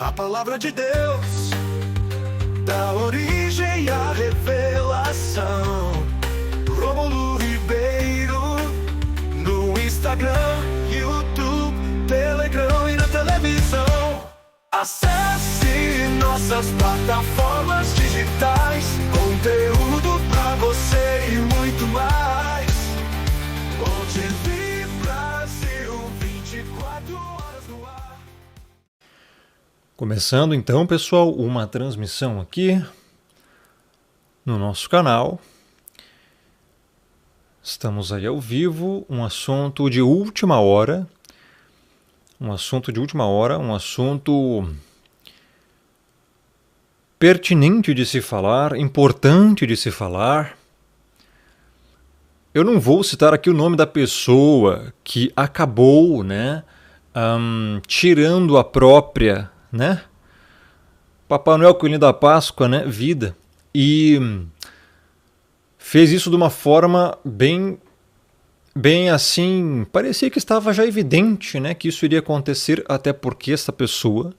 A palavra de Deus dá origem à revelação. Rômulo Ribeiro, no Instagram, YouTube, Telegram e na televisão. Acesse nossas plataformas digitais, conteúdo pra você e muito mais. OGV Brasil, 24 horas no ar. Começando então, pessoal, uma transmissão aqui no nosso canal. Estamos aí ao vivo, um assunto de última hora. Um assunto pertinente de se falar, importante de se falar. Eu não vou citar aqui o nome da pessoa que acabou, tirando a própria, Papai Noel, Coelhinho da Páscoa, vida, e fez isso de uma forma bem assim, parecia que estava já evidente, que isso iria acontecer, até porque essa pessoa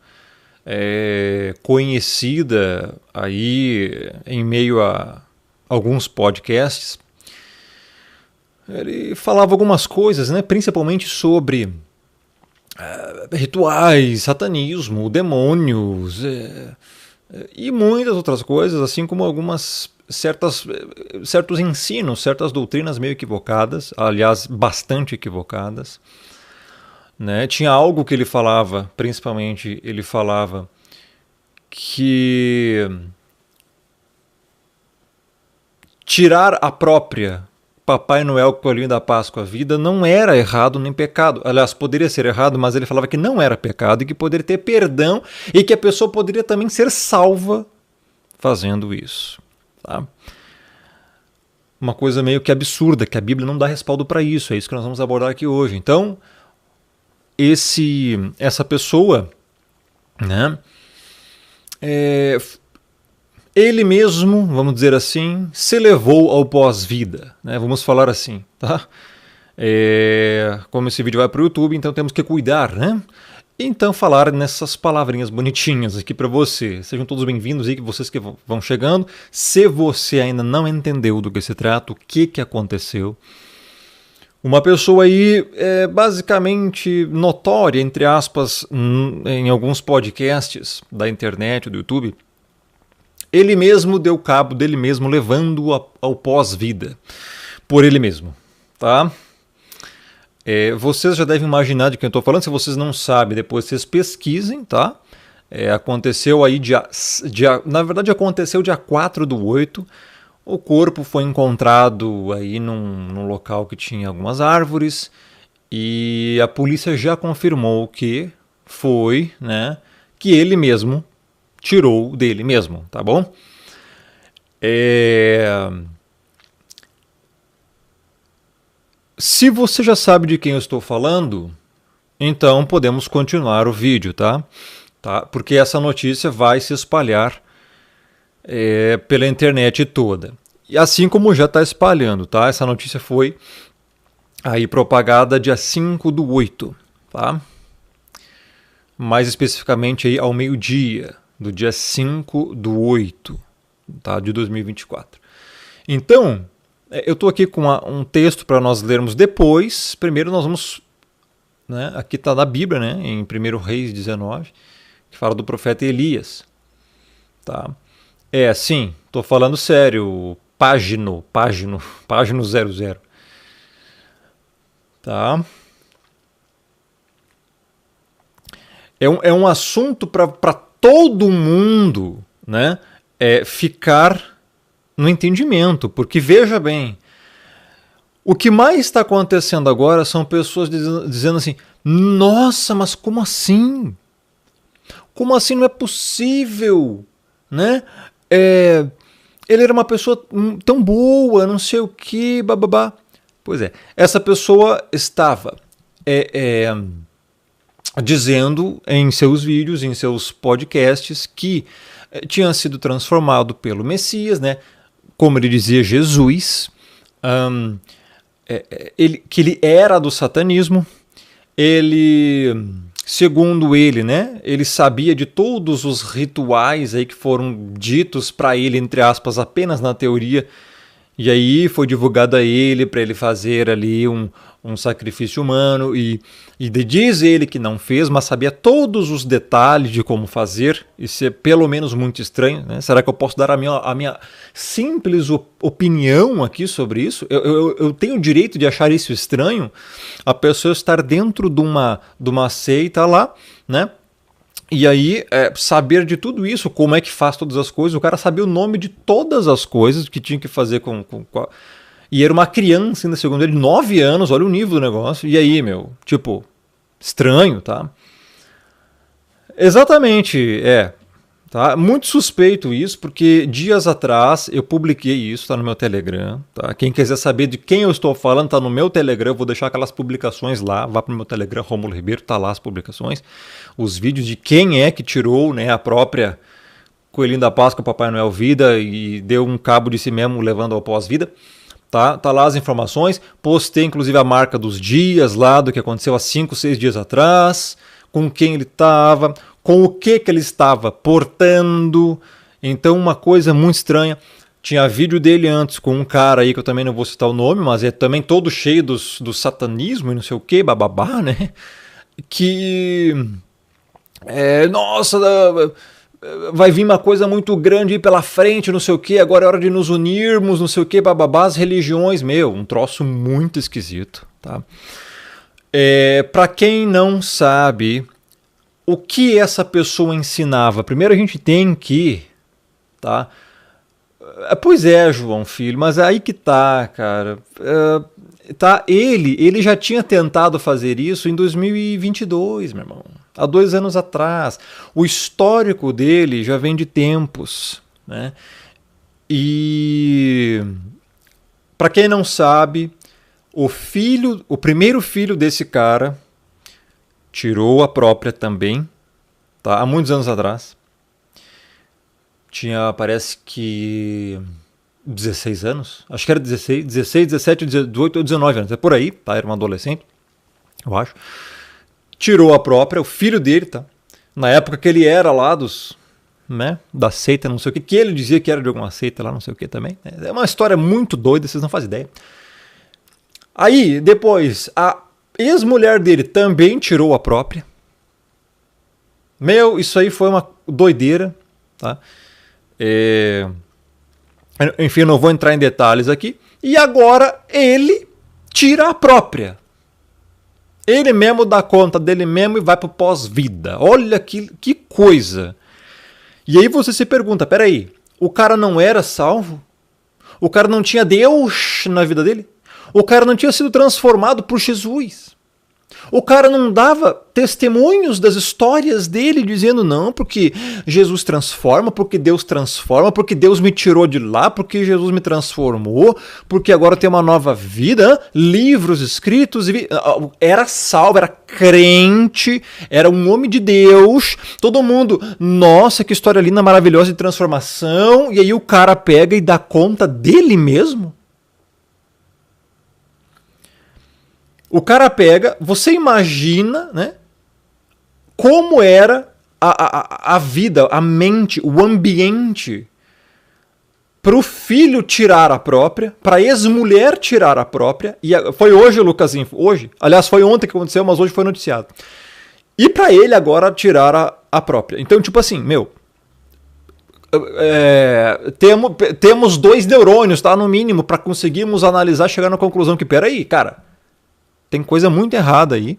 é conhecida aí em meio a alguns podcasts. Ele falava algumas coisas, principalmente sobre rituais, satanismo, demônios e muitas outras coisas, assim como algumas certos ensinos, certas doutrinas meio equivocadas, aliás, bastante equivocadas. Tinha algo que ele falava, principalmente ele falava que tirar a própria Papai Noel, Coelhinho da Páscoa, vida não era errado nem pecado. Aliás, poderia ser errado, mas ele falava que não era pecado e que poderia ter perdão e que a pessoa poderia também ser salva fazendo isso. Tá? Uma coisa meio que absurda, que a Bíblia não dá respaldo para isso. É isso que nós vamos abordar aqui hoje. Então, essa pessoa, ele mesmo, vamos dizer assim, se levou ao pós-vida, vamos falar assim, tá? Como esse vídeo vai para o YouTube, então temos que cuidar, Então falar nessas palavrinhas bonitinhas aqui para você. Sejam todos bem-vindos aí, vocês que vão chegando. Se você ainda não entendeu do que se trata, o que aconteceu, uma pessoa aí basicamente notória, entre aspas, em alguns podcasts da internet, do YouTube, ele mesmo deu cabo dele mesmo, levando-o ao pós-vida, por ele mesmo, tá? Vocês já devem imaginar de quem eu estou falando. Se vocês não sabem, depois vocês pesquisem, tá? Aconteceu aí na verdade aconteceu dia 4/8. O corpo foi encontrado aí num local que tinha algumas árvores e a polícia já confirmou que foi, que ele mesmo tirou dele mesmo, tá bom? Se você já sabe de quem eu estou falando, então podemos continuar o vídeo, tá? Porque essa notícia vai se espalhar pela internet toda. E assim como já está espalhando, tá? Essa notícia foi aí propagada dia 5/8, tá? Mais especificamente aí ao meio-dia do dia 5/8, tá? De 2024. Então, eu estou aqui com um texto para nós lermos depois. Primeiro nós vamos, aqui está na Bíblia, em 1 Reis 19, que fala do profeta Elias, tá? Sim, estou falando sério, págino 00, tá? É um assunto para todo mundo, ficar no entendimento, porque veja bem, o que mais está acontecendo agora são pessoas dizendo assim: nossa, mas como assim? Como assim não é possível? Ele era uma pessoa tão boa, não sei o que, bababá. Pois é, essa pessoa estava dizendo em seus vídeos, em seus podcasts, que tinha sido transformado pelo Messias, como ele dizia, Jesus, que ele era do satanismo, ele segundo ele, né, ele sabia de todos os rituais aí que foram ditos para ele, entre aspas, apenas na teoria. E aí foi divulgado a ele para ele fazer ali um sacrifício humano e diz ele que não fez, mas sabia todos os detalhes de como fazer. Isso é pelo menos muito estranho, né? Será que eu posso dar a minha simples opinião aqui sobre isso? Eu tenho o direito de achar isso estranho? A pessoa estar dentro de uma seita lá, né? E aí, saber de tudo isso, como é que faz todas as coisas, o cara sabia o nome de todas as coisas que tinha que fazer E era uma criança ainda, segundo ele, 9 anos, olha o nível do negócio. E aí, meu, tipo, estranho, tá? Exatamente, tá? Muito suspeito isso, porque dias atrás eu publiquei isso, tá no meu Telegram, tá? Quem quiser saber de quem eu estou falando, tá no meu Telegram, eu vou deixar aquelas publicações lá, vá pro meu Telegram, Rômulo Ribeiro, tá lá as publicações, os vídeos de quem é que tirou, né, a própria Coelhinho da Páscoa, Papai Noel Vida e deu um cabo de si mesmo levando ao pós-vida. Tá lá as informações, postei inclusive a marca dos dias lá, do que aconteceu há 5, 6 dias atrás, com quem ele estava, com o que ele estava portando. Então uma coisa muito estranha, tinha vídeo dele antes com um cara aí que eu também não vou citar o nome, mas é também todo cheio do satanismo e não sei o que, bababá, né? Que, nossa, vai vir uma coisa muito grande aí pela frente, não sei o que, agora é hora de nos unirmos, não sei o que, bababá, as religiões, meu, um troço muito esquisito, tá? Para quem não sabe o que essa pessoa ensinava, primeiro a gente tem que, tá? Pois é, João Filho, mas aí que tá, cara. Tá, ele já tinha tentado fazer isso em 2022, meu irmão. Há 2 anos atrás. O histórico dele já vem de tempos, né? E para quem não sabe, o primeiro filho desse cara tirou a própria também, tá? Há muitos anos atrás. Tinha, parece que 16 anos, acho que era 16, 17, 18 ou 19 anos, é por aí, tá? Era um adolescente, eu acho. Tirou a própria, o filho dele, tá? Na época que ele era lá né, da seita, não sei o que ele dizia que era de alguma seita lá, não sei o que também. É uma história muito doida, vocês não fazem ideia. Aí, depois, a ex-mulher dele também tirou a própria. Meu, isso aí foi uma doideira, tá? Enfim, não vou entrar em detalhes aqui. E agora ele tira a própria. Ele mesmo dá conta dele mesmo e vai pro pós-vida. Olha que coisa. E aí você se pergunta, peraí, o cara não era salvo? O cara não tinha Deus na vida dele? O cara não tinha sido transformado por Jesus? O cara não dava testemunhos das histórias dele, dizendo não, porque Jesus transforma, porque Deus me tirou de lá, porque Jesus me transformou, porque agora tem uma nova vida, livros escritos, era salvo, era crente, era um homem de Deus, todo mundo, nossa, que história linda, maravilhosa de transformação, e aí o cara pega e dá conta dele mesmo? O cara pega, você imagina, né, como era a vida, a mente, o ambiente para o filho tirar a própria, para a ex-mulher tirar a própria, e foi hoje, Lucasinho, hoje, aliás foi ontem que aconteceu, mas hoje foi noticiado, e para ele agora tirar a própria. Então, tipo assim, meu, temos 2 neurônios, tá, no mínimo, para conseguirmos analisar, chegar na conclusão que, peraí, cara, tem coisa muito errada aí.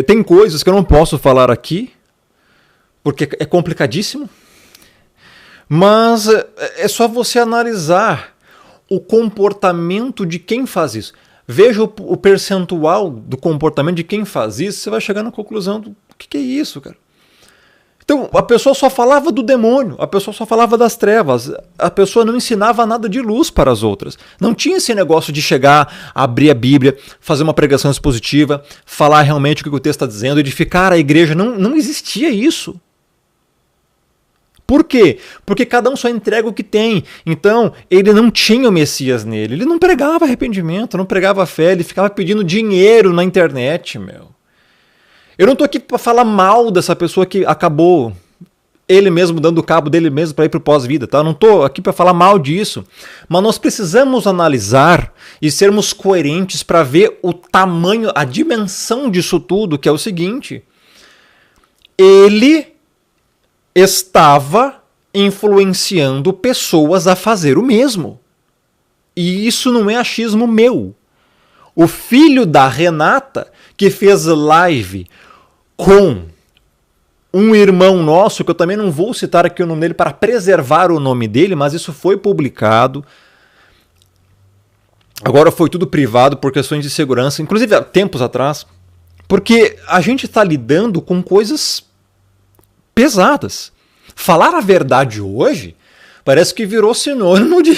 Tem coisas que eu não posso falar aqui, porque é complicadíssimo. Mas é só você analisar o comportamento de quem faz isso. Veja o percentual do comportamento de quem faz isso, você vai chegar na conclusão do que é isso, cara. Então, a pessoa só falava do demônio, a pessoa só falava das trevas, a pessoa não ensinava nada de luz para as outras. Não tinha esse negócio de chegar, abrir a Bíblia, fazer uma pregação expositiva, falar realmente o que o texto está dizendo, edificar a igreja. Não existia isso. Por quê? Porque cada um só entrega o que tem. Então, ele não tinha o Messias nele. Ele não pregava arrependimento, não pregava fé, ele ficava pedindo dinheiro na internet, meu. Eu não tô aqui para falar mal dessa pessoa que acabou ele mesmo dando cabo dele mesmo para ir pro pós-vida, tá? Eu não tô aqui para falar mal disso, mas nós precisamos analisar e sermos coerentes para ver o tamanho, a dimensão disso tudo, que é o seguinte: ele estava influenciando pessoas a fazer o mesmo. E isso não é achismo meu. O filho da Renata, que fez live com um irmão nosso, que eu também não vou citar aqui o nome dele para preservar o nome dele, mas isso foi publicado. Agora foi tudo privado por questões de segurança, inclusive há tempos atrás, porque a gente está lidando com coisas pesadas. Falar a verdade hoje parece que virou sinônimo de...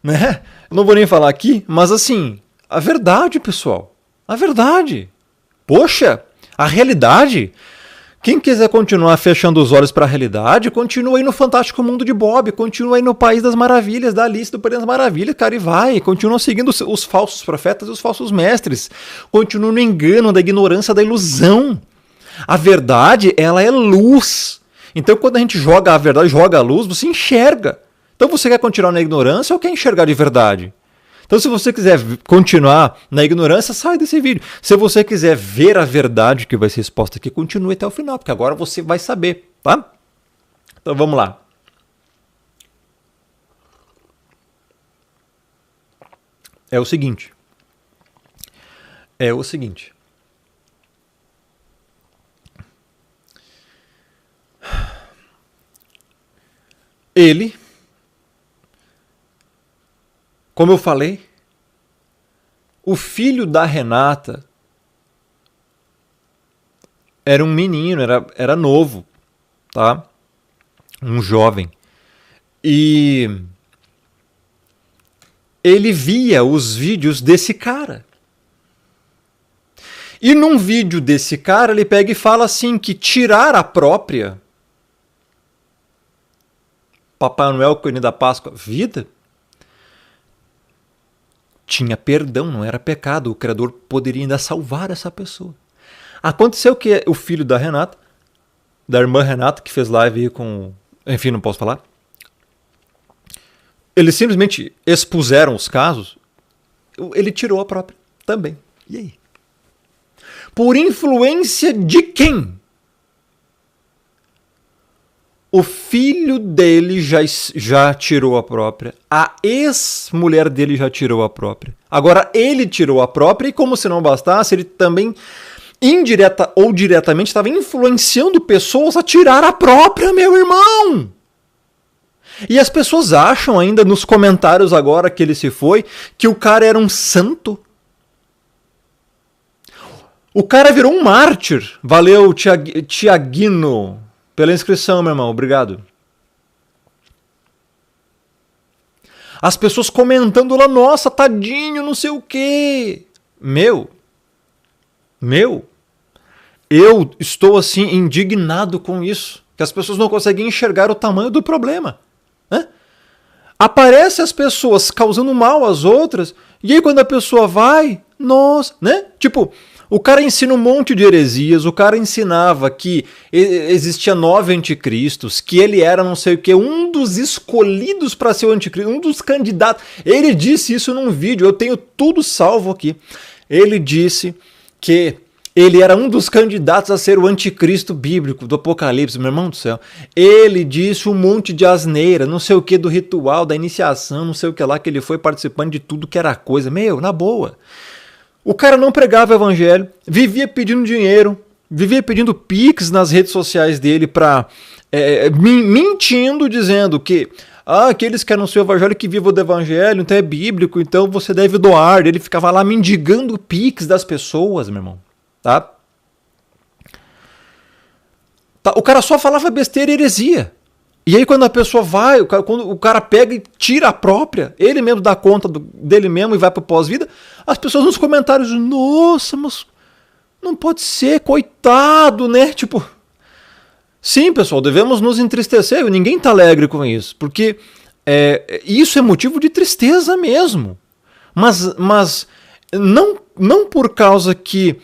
né? Não vou nem falar aqui, mas assim, a verdade, pessoal. A verdade. Poxa, a realidade. Quem quiser continuar fechando os olhos para a realidade, continua aí no Fantástico Mundo de Bob, continua aí no País das Maravilhas, da Alice do País das Maravilhas, cara, e vai. Continua seguindo os falsos profetas e os falsos mestres. Continua no engano, da ignorância, da ilusão. A verdade, ela é luz. Então, quando a gente joga a verdade, joga a luz, você enxerga. Então, você quer continuar na ignorância ou quer enxergar de verdade? Então, se você quiser continuar na ignorância, sai desse vídeo. Se você quiser ver a verdade que vai ser exposta aqui, continue até o final, porque agora você vai saber, tá? Então, vamos lá. É o seguinte. Ele, como eu falei, o filho da Renata era um menino, era novo, tá? Um jovem. E ele via os vídeos desse cara. E num vídeo desse cara, ele pega e fala assim, que tirar a própria Papai Noel, Coelhinho da Páscoa, vida, tinha perdão, não era pecado. O Criador poderia ainda salvar essa pessoa. Aconteceu que o filho da Renata, da irmã Renata, que fez live com... Enfim, não posso falar. Eles simplesmente expuseram os casos. Ele tirou a própria também. E aí? Por influência de quem? O filho dele já tirou a própria. A ex-mulher dele já tirou a própria. Agora ele tirou a própria e, como se não bastasse, ele também, indireta ou diretamente, estava influenciando pessoas a tirar a própria, meu irmão! E as pessoas acham ainda nos comentários agora que ele se foi, que o cara era um santo. O cara virou um mártir. Valeu, Tiaguino, pela inscrição, meu irmão. Obrigado. As pessoas comentando lá, nossa, tadinho, não sei o quê. Meu, eu estou assim indignado com isso. Que as pessoas não conseguem enxergar o tamanho do problema. Né? Aparecem as pessoas causando mal às outras, e aí quando a pessoa vai, nossa, né? Tipo... O cara ensina um monte de heresias, o cara ensinava que existia 9 anticristos, que ele era não sei o que, um dos escolhidos para ser o anticristo, um dos candidatos. Ele disse isso num vídeo, eu tenho tudo salvo aqui. Ele disse que ele era um dos candidatos a ser o anticristo bíblico do Apocalipse, meu irmão do céu. Ele disse um monte de asneira, não sei o que, do ritual, da iniciação, não sei o que lá, que ele foi participando de tudo que era coisa. Meu, na boa. O cara não pregava o evangelho, vivia pedindo dinheiro, vivia pedindo pix nas redes sociais dele mentindo, dizendo que aqueles que anunciam o evangelho que vivam do evangelho, então é bíblico, então você deve doar. Ele ficava lá mendigando pix das pessoas, meu irmão. Tá? O cara só falava besteira e heresia. E aí quando a pessoa vai, quando o cara pega e tira a própria, ele mesmo dá conta dele mesmo e vai pro pós-vida, as pessoas nos comentários, nossa, mas não pode ser, coitado, né? Tipo, sim, pessoal, devemos nos entristecer, ninguém tá alegre com isso, porque isso é motivo de tristeza mesmo. Mas não por causa que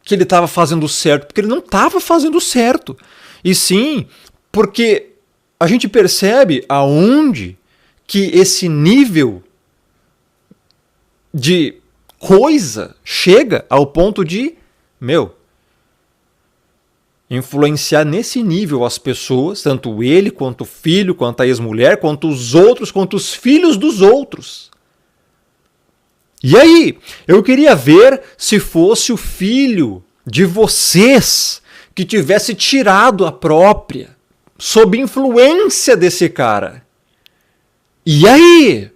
que ele estava fazendo certo, porque ele não estava fazendo certo. E sim, porque a gente percebe aonde que esse nível de coisa chega ao ponto de, influenciar nesse nível as pessoas, tanto ele, quanto o filho, quanto a ex-mulher, quanto os outros, quanto os filhos dos outros. E aí, eu queria ver se fosse o filho de vocês que tivesse tirado a própria, sob influência desse cara. E aí?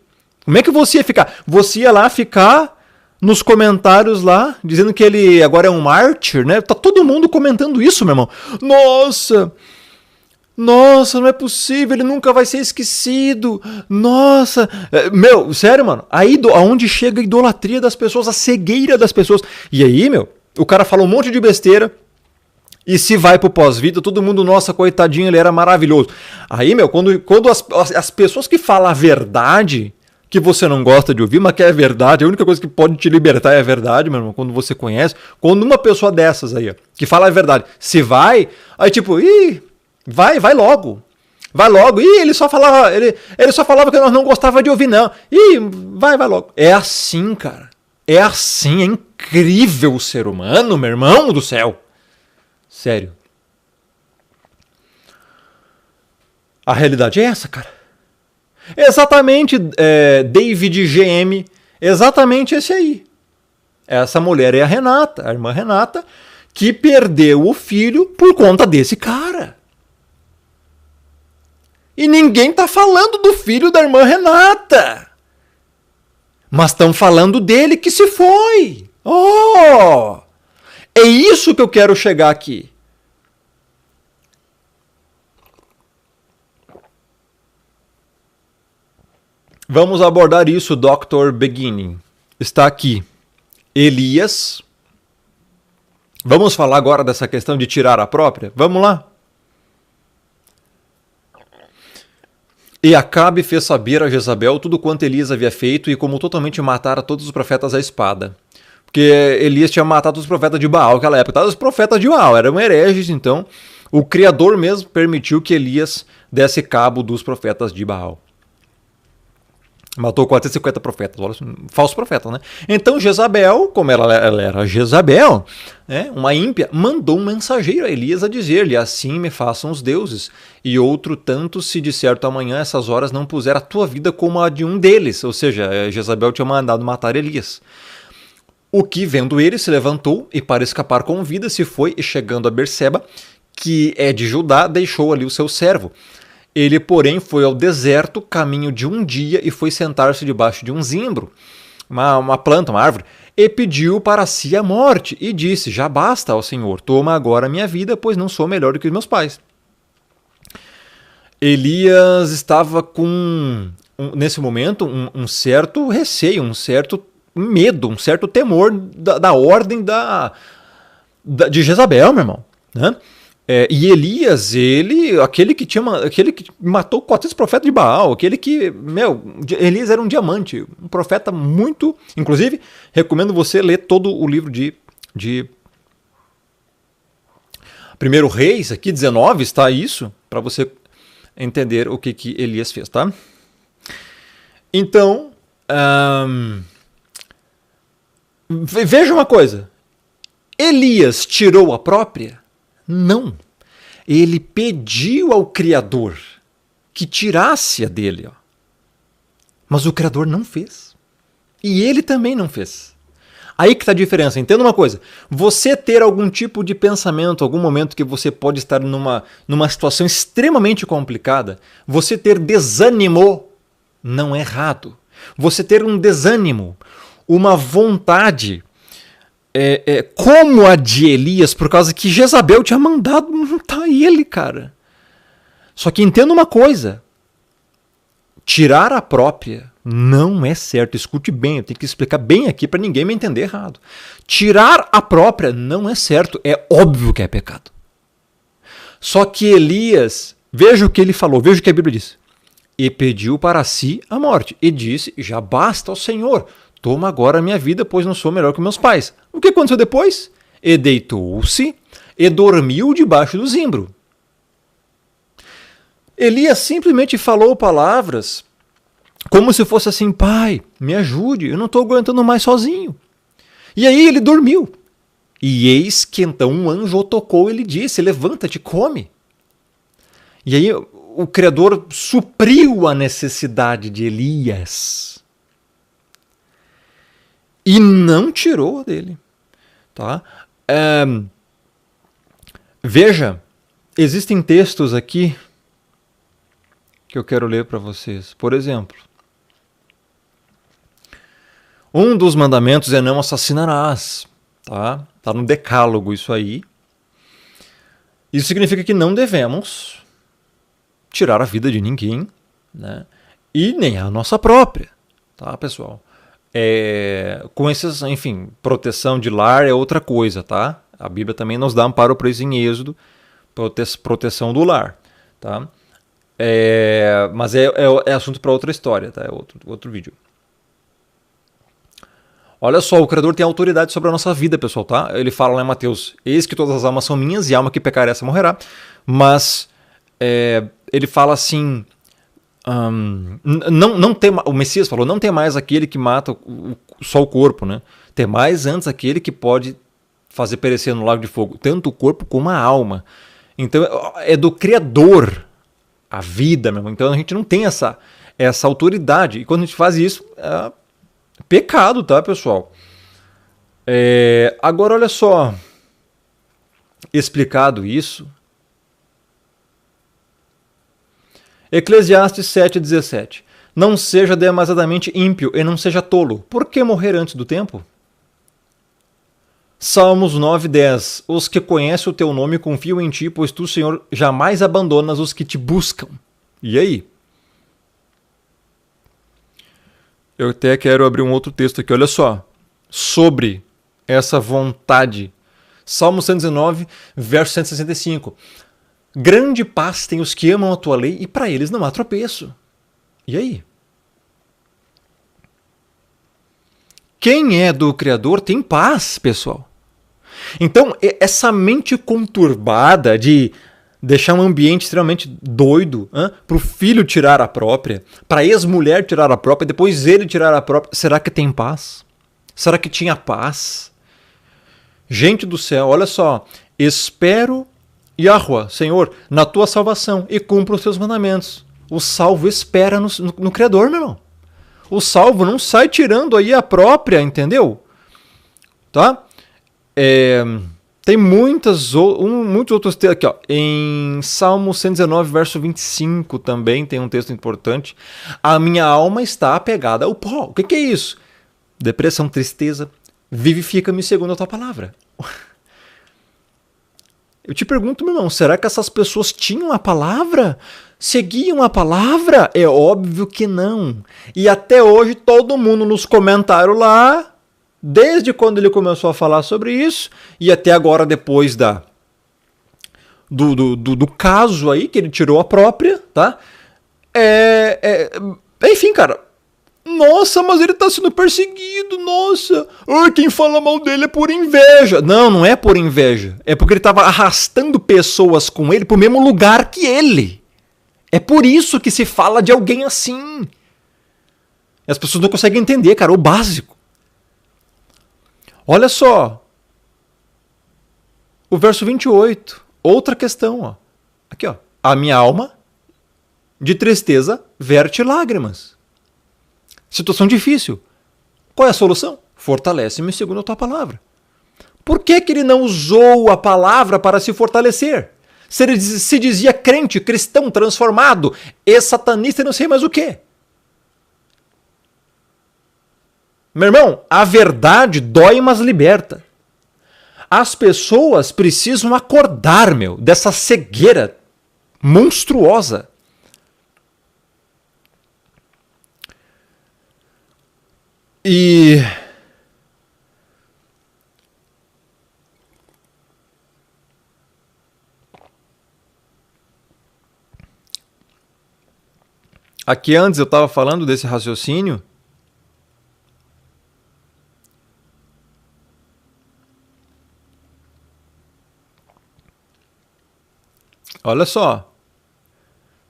Como é que você ia ficar? Você ia lá ficar nos comentários lá, dizendo que ele agora é um mártir, né? Tá todo mundo comentando isso, meu irmão. Nossa, não é possível, ele nunca vai ser esquecido. Nossa, sério, mano. Aí aonde chega a idolatria das pessoas, a cegueira das pessoas. E aí, o cara fala um monte de besteira. E se vai pro pós-vida, todo mundo, nossa, coitadinho, ele era maravilhoso. Aí, quando as pessoas que falam a verdade, que você não gosta de ouvir, mas que é verdade, a única coisa que pode te libertar é a verdade, meu irmão, quando você conhece. Quando uma pessoa dessas aí, ó, que fala a verdade, se vai, aí tipo, vai logo. Vai logo. Ele só falava que nós não gostava de ouvir, não. Vai logo. É assim, cara. É assim, é incrível o ser humano, meu irmão do céu. Sério. A realidade é essa, cara. Exatamente, David GM, exatamente esse aí. Essa mulher é a Renata, a irmã Renata, que perdeu o filho por conta desse cara. E ninguém tá falando do filho da irmã Renata. Mas estão falando dele que se foi. Oh! É isso que eu quero chegar aqui. Vamos abordar isso, Dr. Beginning. Está aqui. Elias. Vamos falar agora dessa questão de tirar a própria? Vamos lá. E Acabe fez saber a Jezabel tudo quanto Elias havia feito e como totalmente matara todos os profetas à espada. Porque Elias tinha matado os profetas de Baal naquela época. Os profetas de Baal eram hereges, então o Criador mesmo permitiu que Elias desse cabo dos profetas de Baal. Matou 450 profetas, falsos profetas, né? Então Jezabel, como ela era Jezabel, né, uma ímpia, mandou um mensageiro a Elias a dizer-lhe: assim me façam os deuses, e outro tanto se de certo amanhã essas horas não puser a tua vida como a de um deles. Ou seja, Jezabel tinha mandado matar Elias. O que, vendo ele, se levantou e para escapar com vida se foi e chegando a Berseba, que é de Judá, deixou ali o seu servo. Ele, porém, foi ao deserto, caminho de um dia, e foi sentar-se debaixo de um zimbro, uma planta, uma árvore, e pediu para si a morte, e disse: já basta, ó Senhor, toma agora a minha vida, pois não sou melhor do que os meus pais. Elias estava com, nesse momento, um certo receio, um certo medo, um certo temor da ordem de Jezabel, meu irmão, né? E Elias, aquele que matou 400 profetas de Baal, Elias era um diamante, um profeta muito... Inclusive, recomendo você ler todo o livro de 1 Reis, aqui 19, está isso, para você entender o que Elias fez, tá? Então, veja uma coisa, Elias tirou a própria? Não. Ele pediu ao Criador que tirasse a dele. Ó. Mas o Criador não fez. E ele também não fez. Aí que está a diferença. Entenda uma coisa. Você ter algum tipo de pensamento, algum momento que você pode estar numa situação extremamente complicada, você ter desânimo não é errado. Você ter um desânimo, uma vontade... como a de Elias, por causa que Jezabel tinha mandado matar ele, cara. Só que entenda uma coisa. Tirar a própria não é certo. Escute bem, eu tenho que explicar bem aqui para ninguém me entender errado. Tirar a própria não é certo. É óbvio que é pecado. Só que Elias, veja o que ele falou, veja o que a Bíblia diz. E pediu para si a morte. E disse: já basta ao Senhor. Toma agora a minha vida, pois não sou melhor que meus pais. O que aconteceu depois? E deitou-se e dormiu debaixo do zimbro. Elias simplesmente falou palavras como se fosse assim: pai, me ajude, eu não estou aguentando mais sozinho. E aí ele dormiu. E eis que então um anjo o tocou e lhe disse: levanta-te, come. E aí o Criador supriu a necessidade de Elias e não tirou dele. Tá? Veja, existem textos aqui que eu quero ler para vocês. Por exemplo, um dos mandamentos é não assassinarás. Tá no decálogo isso aí. Isso significa que não devemos tirar a vida de ninguém, né? E nem a nossa própria, tá, pessoal? Com esses, enfim, proteção de lar é outra coisa, tá? A Bíblia também nos dá amparo para isso em Êxodo, proteção do lar, tá? Mas é assunto para outra história, tá? É outro vídeo. Olha só, o Criador tem autoridade sobre a nossa vida, pessoal, tá? Ele fala lá em Mateus: eis que todas as almas são minhas e a alma que pecar essa morrerá. Mas ele fala assim: não tem, o Messias falou, não tem mais aquele que mata só o corpo, né? Tem mais antes aquele que pode fazer perecer no lago de fogo, tanto o corpo como a alma. Então é do Criador a vida, meu irmão. Então a gente não tem essa autoridade. E quando a gente faz isso, é pecado, tá, pessoal? Agora, olha só. Explicado isso, Eclesiastes 7,17. Não seja demasiadamente ímpio e não seja tolo. Por que morrer antes do tempo? Salmos 9,10. Os que conhecem o teu nome confiam em ti, pois tu, Senhor, jamais abandonas os que te buscam. E aí? Eu até quero abrir um outro texto aqui, olha só. Sobre essa vontade. Salmo 119, verso 165. Grande paz tem os que amam a tua lei e para eles não há tropeço. E aí? Quem é do Criador tem paz, pessoal. Então, essa mente conturbada de deixar um ambiente extremamente doido para o filho tirar a própria, para a ex-mulher tirar a própria, depois ele tirar a própria, será que tem paz? Será que tinha paz? Gente do céu, olha só. Espero, Yahuwah, Senhor, na tua salvação e cumpra os teus mandamentos. O salvo espera no Criador, meu irmão. O salvo não sai tirando aí a própria, entendeu? Tá? Tem muitos outros textos aqui, ó. Em Salmo 119, verso 25 também tem um texto importante. A minha alma está apegada ao pó. O que é isso? Depressão, tristeza. Vivifica-me segundo a tua palavra. Eu te pergunto, meu irmão, será que essas pessoas tinham a palavra? Seguiam a palavra? É óbvio que não. E até hoje todo mundo nos comentários lá, desde quando ele começou a falar sobre isso, e até agora depois do caso aí, que ele tirou a própria, tá? Enfim, cara, nossa, mas ele tá sendo perseguido, nossa. Quem fala mal dele é por inveja. Não, não é por inveja. É porque ele tava arrastando pessoas com ele pro mesmo lugar que ele. É por isso que se fala de alguém assim. E as pessoas não conseguem entender, cara, o básico. Olha só. O verso 28. Outra questão, ó. Aqui, ó. A minha alma de tristeza verte lágrimas. Situação difícil. Qual é a solução? Fortalece-me segundo a tua palavra. Por que ele não usou a palavra para se fortalecer? Se ele se dizia crente, cristão, transformado, ex-satanista e não sei mais o quê. Meu irmão, a verdade dói, mas liberta. As pessoas precisam acordar, dessa cegueira monstruosa. E aqui antes eu estava falando desse raciocínio Olha só.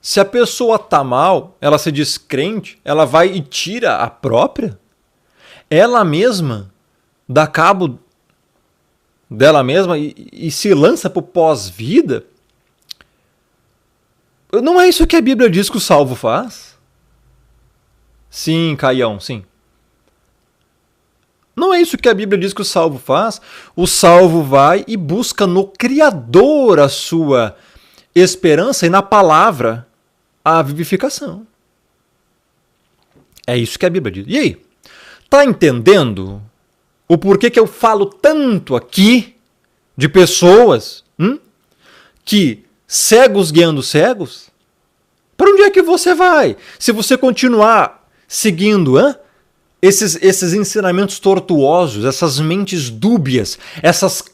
Se a pessoa tá mal, ela se diz crente, ela vai e tira a própria? Ela mesma dá cabo dela mesma e se lança pro pós-vida? Não é isso que a Bíblia diz que o salvo faz? Sim, Caião, sim. Não é isso que a Bíblia diz que o salvo faz? O salvo vai e busca no Criador a sua esperança e na palavra a vivificação. É isso que a Bíblia diz. E aí? Tá entendendo o porquê que eu falo tanto aqui de pessoas que cegos guiando cegos? Para onde é que você vai? Se você continuar seguindo esses ensinamentos tortuosos, essas mentes dúbias, esses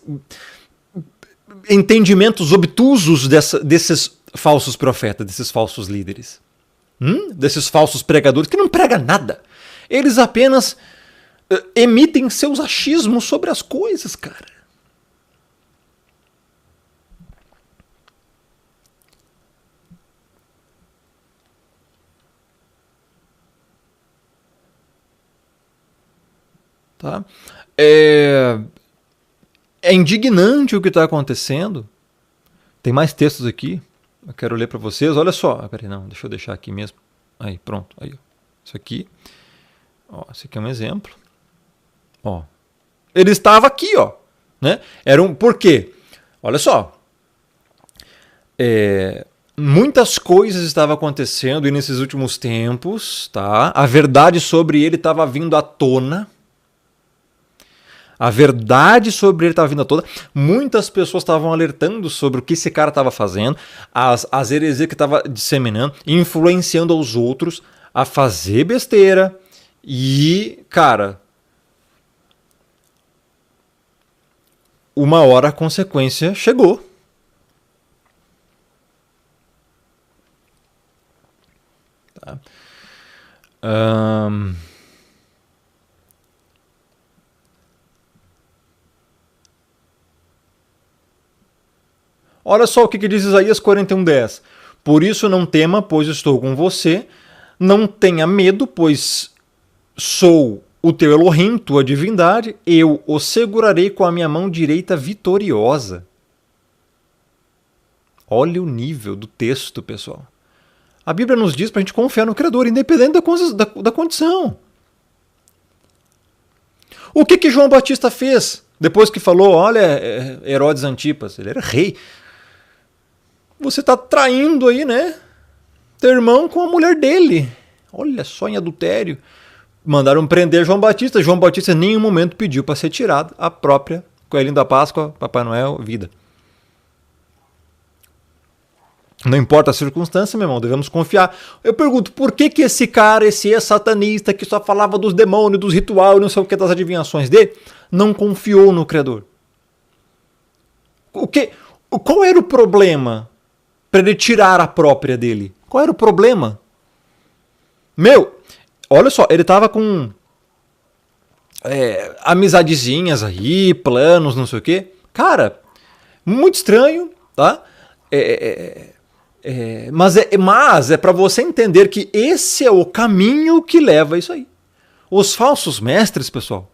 entendimentos obtusos desses falsos profetas, desses falsos líderes, desses falsos pregadores que não pregam nada. Eles apenas emitem seus achismos sobre as coisas, cara. Tá? É indignante o que está acontecendo. Tem mais textos aqui. Eu quero ler para vocês. Olha só. Peraí, não. Deixa eu deixar aqui mesmo. Aí, pronto. Aí, isso aqui. Ó, esse aqui é um exemplo. Ó. Ele estava aqui, ó. Né? Por quê? Olha só. Muitas coisas estavam acontecendo nesses últimos tempos. Tá? A verdade sobre ele estava vindo à tona. A verdade sobre ele estava vindo à tona. Muitas pessoas estavam alertando sobre o que esse cara estava fazendo, as heresias que estava disseminando, influenciando os outros a fazer besteira. E, cara, uma hora a consequência chegou. Tá? Olha só o que diz Isaías 41:10. Por isso não tema, pois estou com você. Não tenha medo, pois sou o teu Elohim, tua divindade. Eu o segurarei com a minha mão direita vitoriosa. Olha o nível do texto, pessoal. A Bíblia nos diz para a gente confiar no Criador, independente da condição. O que João Batista fez depois que falou, olha, Herodes Antipas, ele era rei. Você está traindo aí, né? Teu irmão com a mulher dele. Olha só, em adultério. Mandaram prender João Batista. João Batista em nenhum momento pediu para ser tirado a própria coelhinho da Páscoa, Papai Noel, vida. Não importa a circunstância, meu irmão, devemos confiar. Eu pergunto, por que esse cara, esse ex-satanista que só falava dos demônios, dos rituais, não sei o que, das adivinhações dele, não confiou no Criador? Qual era o problema para ele tirar a própria dele? Qual era o problema? Meu, olha só, ele tava com amizadezinhas aí, planos, não sei o quê. Cara, muito estranho, tá? Mas é para você entender que esse é o caminho que leva a isso aí. Os falsos mestres, pessoal,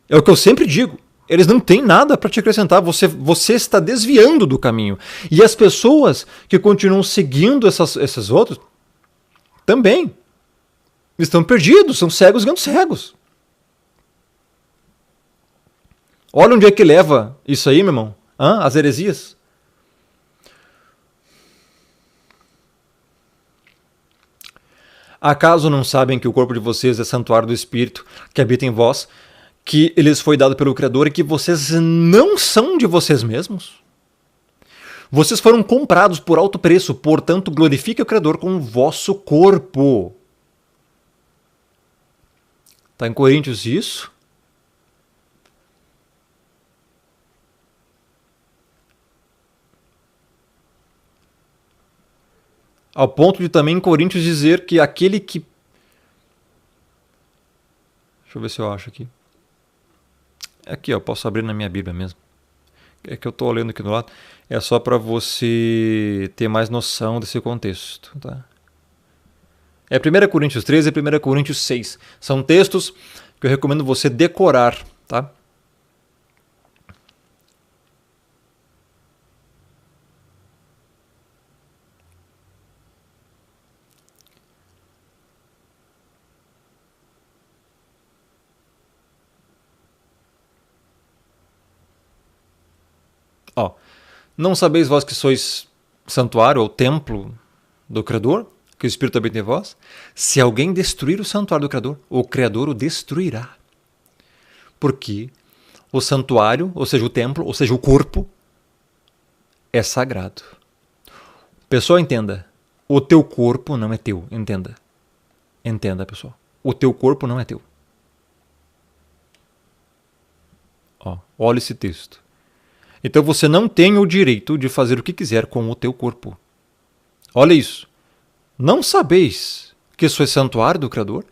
é o que eu sempre digo. Eles não têm nada para te acrescentar. Você está desviando do caminho. E as pessoas que continuam seguindo esses outros também estão perdidos. São cegos ganhando cegos. Olha onde é que leva isso aí, meu irmão. As heresias. Acaso não sabem que o corpo de vocês é santuário do Espírito que habita em vós, que lhes foi dado pelo Criador e que vocês não são de vocês mesmos? Vocês foram comprados por alto preço, portanto glorifique o Criador com o vosso corpo. Está em Coríntios isso? Ao ponto de também em Coríntios dizer que aquele que... Deixa eu ver se eu acho aqui. Aqui, ó, posso abrir na minha Bíblia mesmo. é que eu estou lendo aqui do lado, é só para você ter mais noção desse contexto. Tá? É 1 Coríntios 13 e 1 Coríntios 6. São textos que eu recomendo você decorar. Tá? Ó, não sabeis vós que sois santuário ou templo do Criador, que o Espírito habita em vós? Se alguém destruir o santuário do Criador o destruirá. Porque o santuário, ou seja, o templo, ou seja, o corpo, é sagrado. Pessoal, entenda. O teu corpo não é teu. Entenda. Entenda, pessoal. O teu corpo não é teu. Ó, olha esse texto. Então você não tem o direito de fazer o que quiser com o teu corpo. Olha isso. Não sabeis que sois santuário do Criador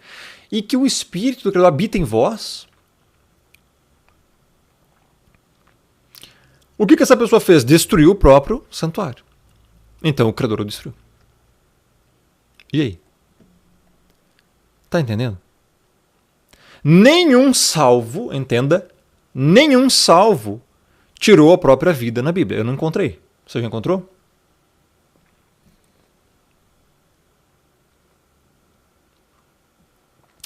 e que o Espírito do Criador habita em vós? O que essa pessoa fez? Destruiu o próprio santuário. Então o Criador o destruiu. E aí? Tá entendendo? Nenhum salvo, entenda, nenhum salvo tirou a própria vida na Bíblia. Eu não encontrei. Você já encontrou?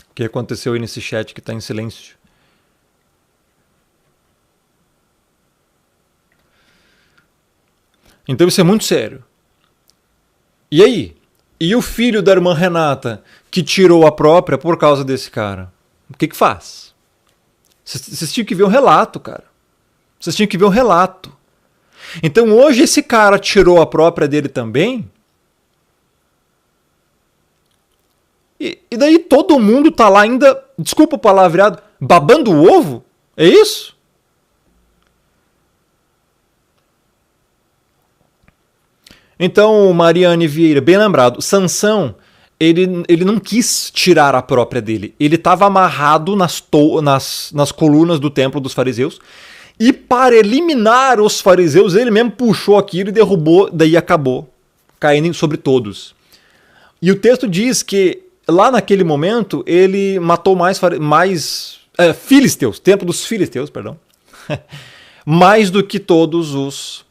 O que aconteceu aí nesse chat que está em silêncio? Então isso é muito sério. E aí? E o filho da irmã Renata, que tirou a própria por causa desse cara? O que faz? Vocês tinham que ver o relato, cara. Vocês tinham que ver o relato. Então hoje esse cara tirou a própria dele também. E daí todo mundo tá lá ainda, desculpa o palavreado, babando o ovo? É isso? Então, Mariane Vieira, bem lembrado, Sansão, ele não quis tirar a própria dele. Ele estava amarrado nas colunas do templo dos fariseus. E para eliminar os fariseus, ele mesmo puxou aquilo e derrubou, daí acabou caindo sobre todos. E o texto diz que lá naquele momento ele matou mais filisteus, templo dos filisteus, perdão, mais do que todos os,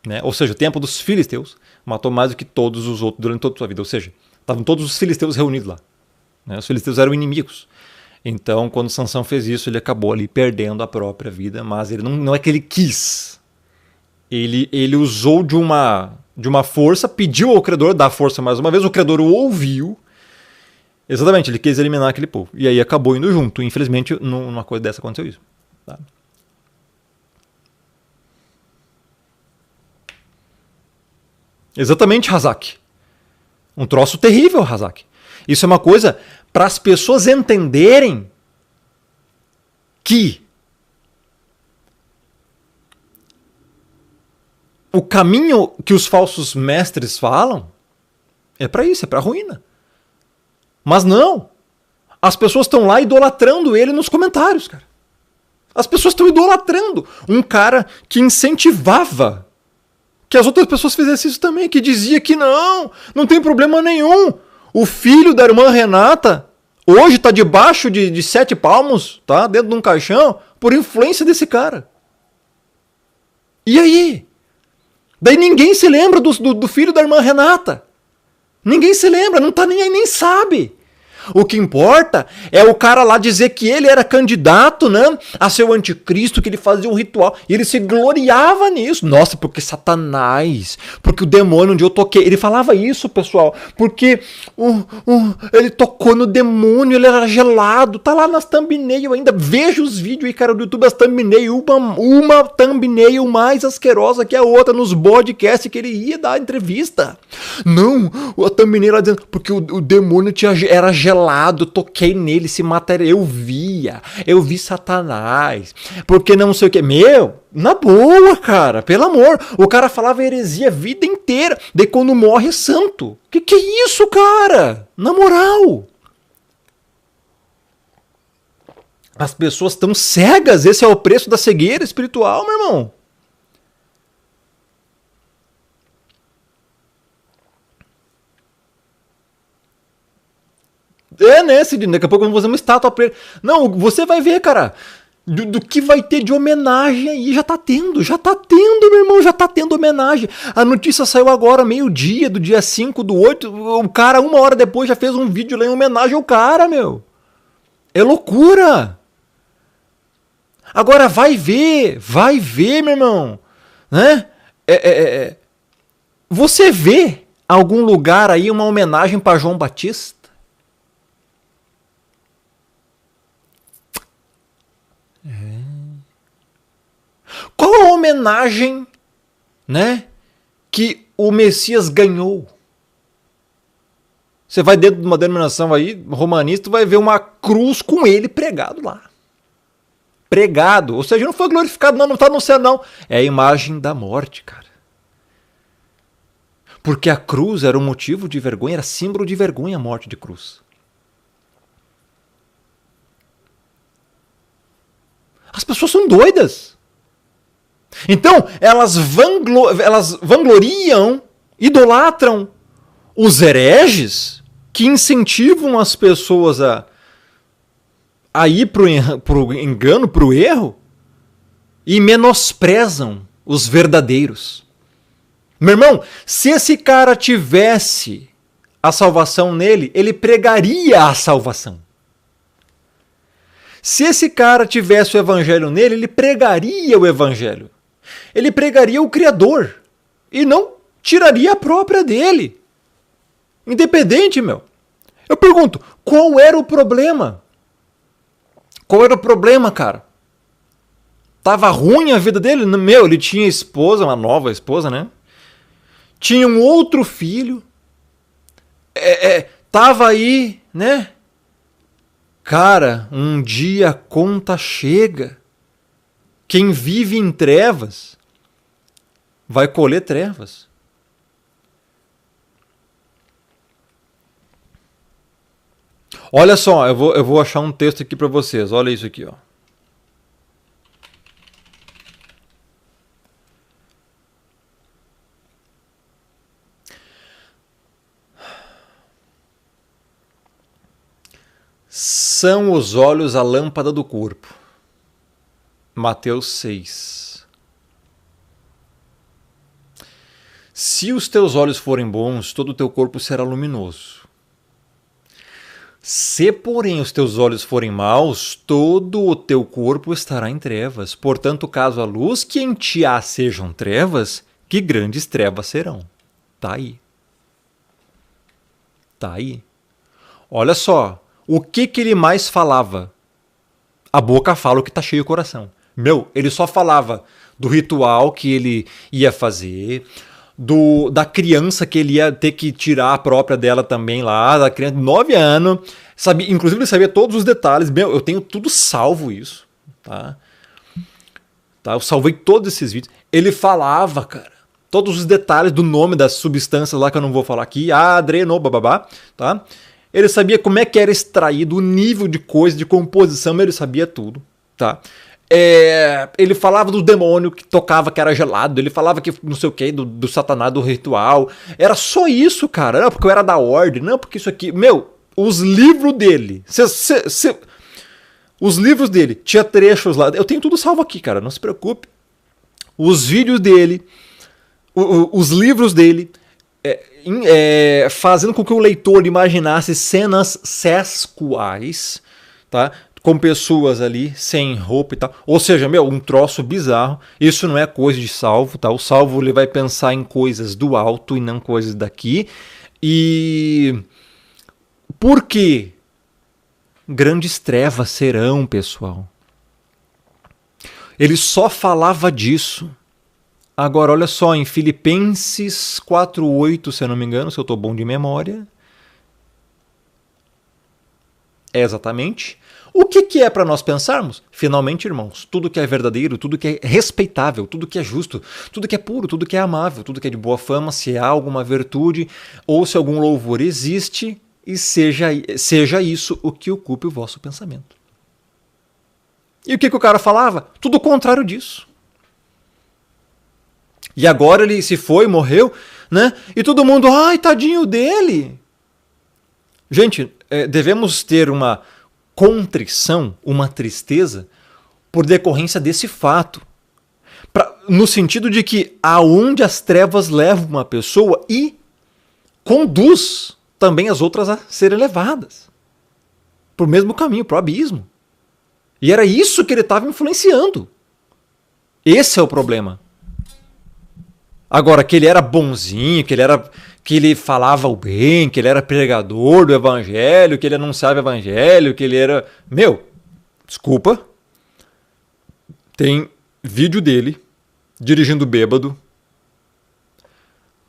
né? Ou seja, o templo dos filisteus matou mais do que todos os outros durante toda a sua vida. Ou seja, estavam todos os filisteus reunidos lá. Né? Os filisteus eram inimigos. Então, quando Sansão fez isso, ele acabou ali perdendo a própria vida, mas ele não é que ele quis. Ele usou de uma força, pediu ao Criador dar força mais uma vez, o Criador o ouviu. Exatamente, ele quis eliminar aquele povo. E aí acabou indo junto. Infelizmente, numa coisa dessa aconteceu isso. Tá? Exatamente, Razak. Um troço terrível, Razak. Isso é uma coisa para as pessoas entenderem que o caminho que os falsos mestres falam é para isso, é para a ruína. Mas não. As pessoas estão lá idolatrando ele nos comentários, cara. As pessoas estão idolatrando um cara que incentivava que as outras pessoas fizessem isso também, que dizia que não tem problema nenhum. O filho da irmã Renata hoje está debaixo de 7 palmos, tá? Dentro de um caixão, por influência desse cara. E aí? Daí ninguém se lembra do filho da irmã Renata. Ninguém se lembra, não tá nem aí, nem sabe. O que importa é o cara lá dizer que ele era candidato, né, a ser o anticristo, que ele fazia um ritual. E ele se gloriava nisso. Nossa, porque Satanás, porque o demônio onde eu toquei. Ele falava isso, pessoal, porque ele tocou no demônio, ele era gelado. Tá lá nas thumbnail ainda. Veja os vídeos aí, cara, do YouTube, as thumbnail. Uma thumbnail mais asquerosa que a outra nos podcasts que ele ia dar entrevista. Não, a thumbnail lá dizendo, porque o demônio era gelado, toquei nele, se mataria. Eu vi Satanás, porque não sei o que. Meu, na boa, cara, pelo amor. O cara falava heresia a vida inteira, daí quando morre é santo. Que é isso, cara? Na moral. As pessoas estão cegas, esse é o preço da cegueira espiritual, meu irmão. né, Sidney? Daqui a pouco vamos fazer uma estátua pra ele. Não, você vai ver, cara. Do que vai ter de homenagem aí, já tá tendo, meu irmão, já tá tendo homenagem. A notícia saiu agora, meio-dia, do dia 5/8, o cara, 1 hora depois, já fez um vídeo lá em homenagem ao cara, meu. É loucura. Agora vai ver, meu irmão, né? Você vê algum lugar aí uma homenagem para João Batista? Qual a homenagem, né, que o Messias ganhou? Você vai dentro de uma denominação aí, romanista, vai ver uma cruz com ele pregado lá. Pregado, ou seja, não foi glorificado, não está no céu, não. É a imagem da morte, cara. Porque a cruz era um motivo de vergonha, era símbolo de vergonha a morte de cruz. As pessoas são doidas. Então, elas vangloriam, idolatram os hereges que incentivam as pessoas a ir pro engano, pro erro, e menosprezam os verdadeiros. Meu irmão, se esse cara tivesse a salvação nele, ele pregaria a salvação. Se esse cara tivesse o evangelho nele, ele pregaria o evangelho. Ele pregaria o Criador e não tiraria a própria dele. Independente, meu. Eu pergunto, qual era o problema? Qual era o problema, cara? Tava ruim a vida dele? Meu, ele tinha esposa, uma nova esposa, né? Tinha um outro filho. Tava aí, né? Cara, um dia a conta chega. Quem vive em trevas vai colher trevas. Olha só, eu vou achar um texto aqui para vocês. Olha isso aqui, ó. São os olhos a lâmpada do corpo. Mateus 6. Se os teus olhos forem bons, todo o teu corpo será luminoso. Se, porém, os teus olhos forem maus, todo o teu corpo estará em trevas. Portanto, caso a luz que em ti há sejam trevas, que grandes trevas serão. Tá aí. Tá aí. Olha só, o que ele mais falava? A boca fala o que tá cheio o coração. Meu, ele só falava do ritual que ele ia fazer, da criança que ele ia ter que tirar a própria dela também lá, da criança de 9 anos. Sabia, inclusive ele sabia todos os detalhes. Meu, eu tenho tudo salvo isso. Tá? Eu salvei todos esses vídeos. Ele falava, cara, todos os detalhes do nome das substâncias lá que eu não vou falar aqui. Adreno, bababá. Tá? Ele sabia como é que era extraído, o nível de coisa, de composição, ele sabia tudo. Tá? Ele falava do demônio que tocava, que era gelado. Ele falava que não sei o que, do satanás, do ritual. Era só isso, cara. Não, porque eu era da ordem. Não, porque isso aqui... Meu, os livros dele... Os livros dele, tinha trechos lá. Eu tenho tudo salvo aqui, cara. Não se preocupe. Os vídeos dele, os livros dele... fazendo com que o leitor imaginasse cenas sessuais, tá? Com pessoas ali sem roupa e tal. Ou seja, meu, um troço bizarro. Isso não é coisa de salvo, tá? O salvo ele vai pensar em coisas do alto e não coisas daqui. E por quê? Grandes trevas serão, pessoal. Ele só falava disso. Agora, olha só, em Filipenses 4:8, se eu não me engano, se eu estou bom de memória. Exatamente. O que é para nós pensarmos? Finalmente, irmãos, tudo que é verdadeiro, tudo que é respeitável, tudo que é justo, tudo que é puro, tudo que é amável, tudo que é de boa fama, se há alguma virtude ou se algum louvor existe, e seja isso o que ocupe o vosso pensamento. E o que o cara falava? Tudo o contrário disso. E agora ele se foi, morreu, né? E todo mundo, ai, tadinho dele. Gente, devemos ter uma contrição, uma tristeza, por decorrência desse fato. No sentido de que aonde as trevas levam uma pessoa e conduz também as outras a serem levadas pro mesmo caminho, pro abismo. E era isso que ele estava influenciando. Esse é o problema. Agora, que ele era bonzinho, que ele falava o bem, que ele era pregador do evangelho, que ele anunciava o evangelho, que ele era... Meu, desculpa. Tem vídeo dele dirigindo bêbado.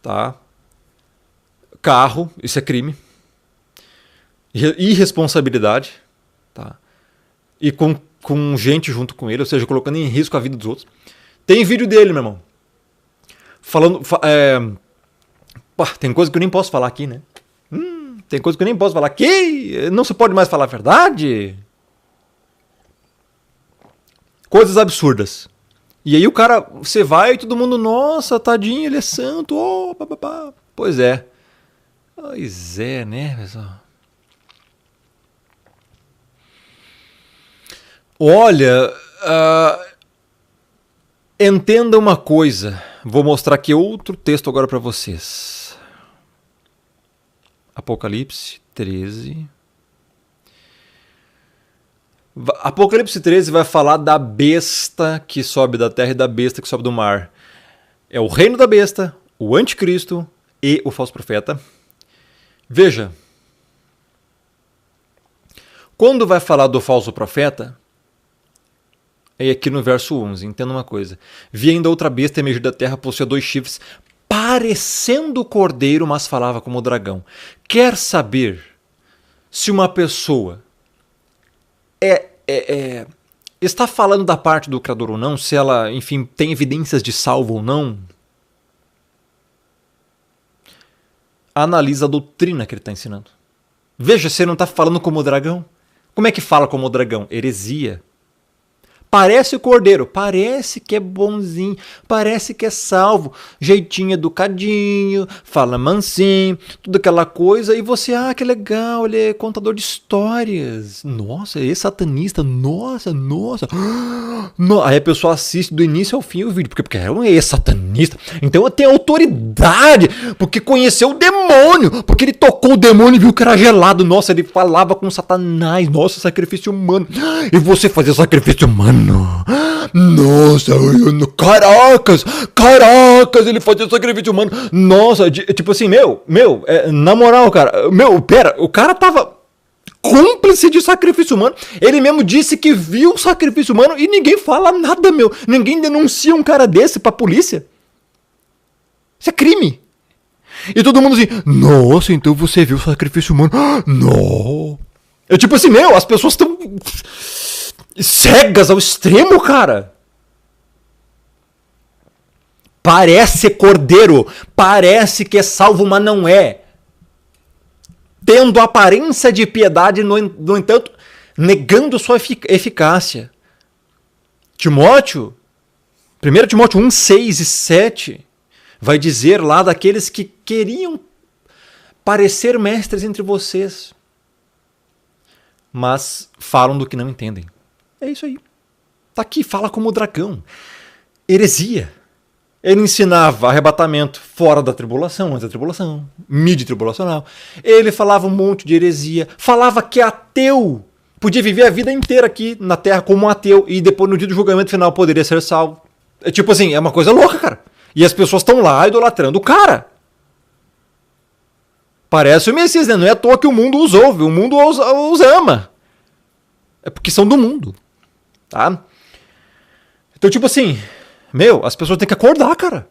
Tá? Carro, isso é crime. Irresponsabilidade. Tá? E com gente junto com ele, ou seja, colocando em risco a vida dos outros. Tem vídeo dele, meu irmão. Falando... tem coisa que eu nem posso falar aqui, né? Tem coisa que eu nem posso falar aqui. Não se pode mais falar a verdade. Coisas absurdas. E aí o cara, você vai e todo mundo, nossa, tadinho, ele é santo. Oh, papapá. Pois é. Pois é, né, pessoal? Olha, entenda uma coisa. Vou mostrar aqui outro texto agora para vocês. Apocalipse 13. Apocalipse 13 vai falar da besta que sobe da terra e da besta que sobe do mar. É o reino da besta, o anticristo e o falso profeta. Veja. Quando vai falar do falso profeta, é aqui no verso 11, entenda uma coisa. Vi ainda outra besta emergir da terra, possuía 2 chifres, parecendo cordeiro, mas falava como dragão. Quer saber se uma pessoa está falando da parte do Criador ou não, se ela, enfim, tem evidências de salvo ou não? Analisa a doutrina que ele está ensinando. Veja se ele não está falando como dragão. Como é que fala como dragão? Heresia. Parece o cordeiro, parece que é bonzinho, parece que é salvo, jeitinho educadinho, fala mansinho, tudo aquela coisa, e você, que legal, ele é contador de histórias. Nossa, ele é satanista, nossa. Aí a pessoa assiste do início ao fim o vídeo, porque é um ex-satanista, então tem autoridade, porque conheceu o demônio, porque ele tocou o demônio e viu que era gelado, nossa, ele falava com Satanás, nossa, sacrifício humano, e você fazia sacrifício humano. Nossa, caracas, ele fazia sacrifício humano. Nossa, tipo assim, na moral, cara, pera, o cara tava cúmplice de sacrifício humano. Ele mesmo disse que viu sacrifício humano e ninguém fala nada, ninguém denuncia um cara desse pra polícia. Isso é crime. E todo mundo assim, nossa, então você viu sacrifício humano? Não. É tipo assim, as pessoas estão cegas ao extremo, cara. Parece cordeiro, parece que é salvo, mas não é. Tendo aparência de piedade, no entanto, negando sua eficácia. Timóteo, 1 Timóteo 1, 6 e 7, vai dizer lá daqueles que queriam parecer mestres entre vocês, mas falam do que não entendem. É isso aí. Tá aqui, fala como o dragão. Heresia. Ele ensinava arrebatamento fora da tribulação, antes da tribulação, mid-tribulacional. Ele falava um monte de heresia. Falava que ateu podia viver a vida inteira aqui na Terra como um ateu e depois no dia do julgamento final poderia ser salvo. É tipo assim, é uma coisa louca, cara. E as pessoas estão lá idolatrando o cara. Parece o Messias, né? Não é à toa que o mundo os ouve, o mundo os ama. É porque são do mundo. Tá? Então, tipo assim, as pessoas têm que acordar, cara.